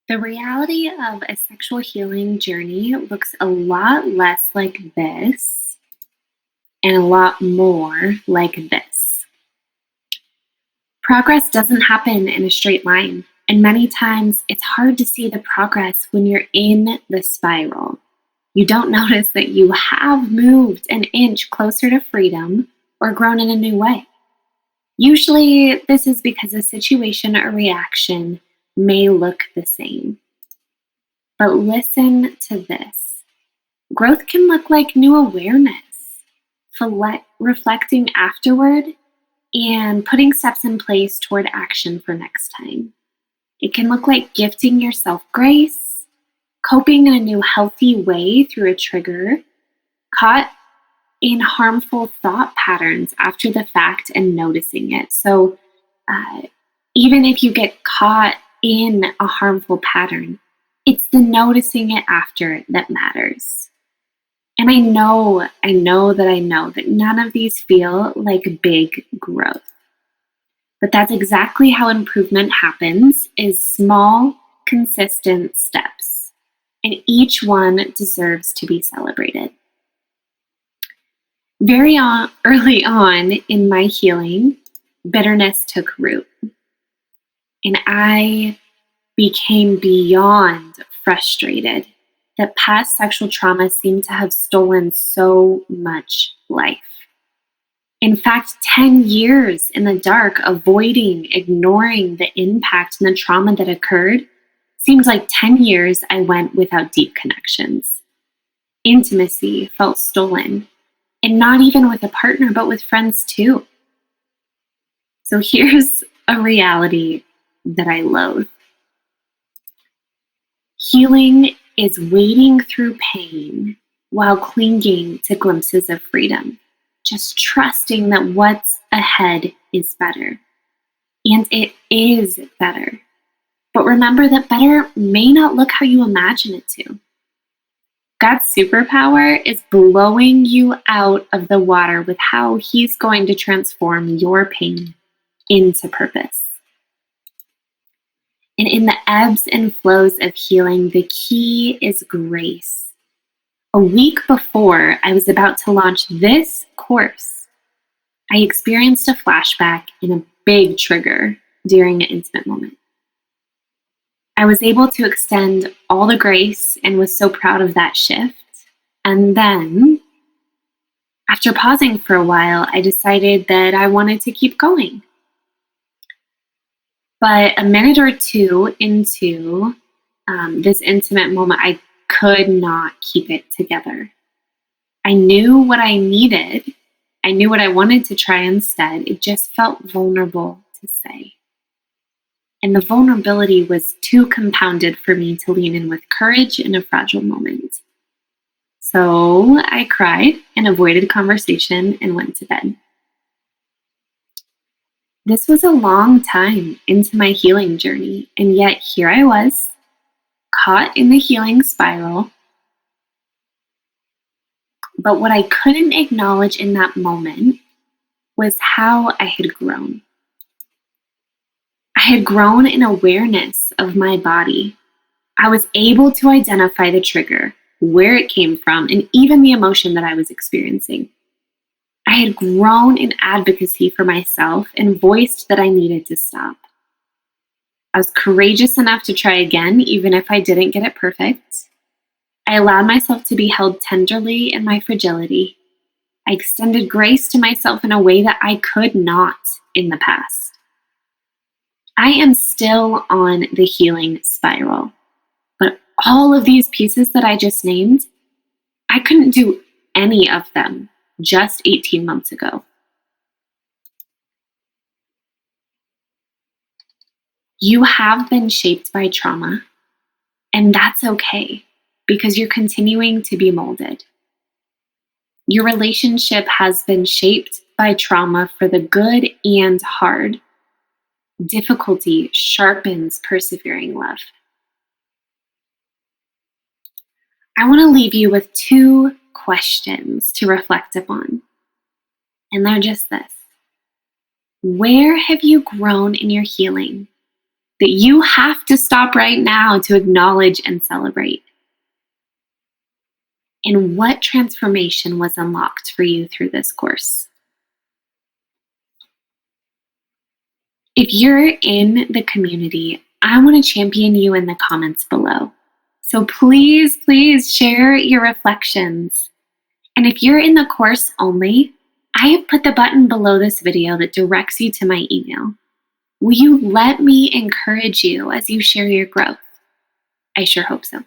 The reality of a sexual healing journey looks a lot less like this and a lot more like this. Progress doesn't happen in a straight line, and many times it's hard to see the progress when you're in the spiral. You don't notice that you have moved an inch closer to freedom or grown in a new way. Usually, this is because a situation or reaction may look the same. But listen to this. Growth can look like new awareness, reflecting afterward, and putting steps in place toward action for next time. It can look like gifting yourself grace, coping in a new healthy way through a trigger, caught in harmful thought patterns after the fact and noticing it. So even if you get caught in a harmful pattern, it's the noticing it after that matters. And I know that none of these feel like big growth. But that's exactly how improvement happens, is small, consistent steps. And each one deserves to be celebrated. Early on in my healing, bitterness took root. And I became beyond frustrated that past sexual trauma seemed to have stolen so much life. In fact, 10 years in the dark, avoiding, ignoring the impact and the trauma that occurred, seems like 10 years I went without deep connections. Intimacy felt stolen, and not even with a partner, but with friends too. So here's a reality that I loathe. Healing is wading through pain while clinging to glimpses of freedom, just trusting that what's ahead is better. And it is better. But remember that better may not look how you imagine it to. God's superpower is blowing you out of the water with how He's going to transform your pain into purpose. And in the ebbs and flows of healing, the key is grace. A week before I was about to launch this course, I experienced a flashback and a big trigger during an intimate moment. I was able to extend all the grace and was so proud of that shift. And then, after pausing for a while, I decided that I wanted to keep going. But a minute or two into this intimate moment, I could not keep it together. I knew what I needed. I knew what I wanted to try instead. It just felt vulnerable to say. And the vulnerability was too compounded for me to lean in with courage in a fragile moment. So I cried and avoided conversation and went to bed. This was a long time into my healing journey, and yet here I was, caught in the healing spiral. But what I couldn't acknowledge in that moment was how I had grown. I had grown in awareness of my body. I was able to identify the trigger, where it came from, and even the emotion that I was experiencing. I had grown in advocacy for myself and voiced that I needed to stop. I was courageous enough to try again, even if I didn't get it perfect. I allowed myself to be held tenderly in my fragility. I extended grace to myself in a way that I could not in the past. I am still on the healing spiral, but all of these pieces that I just named, I couldn't do any of them just 18 months ago. You have been shaped by trauma, and that's okay because you're continuing to be molded. Your relationship has been shaped by trauma for the good and hard. Difficulty sharpens persevering love. I want to leave you with 2 questions to reflect upon. And they're just this. Where have you grown in your healing? that you have to stop right now to acknowledge and celebrate? And what transformation was unlocked for you through this course? If you're in the community, I want to champion you in the comments below. So please share your reflections. And if you're in the course only, I have put the button below this video that directs you to my email. Will you let me encourage you as you share your growth? I sure hope so.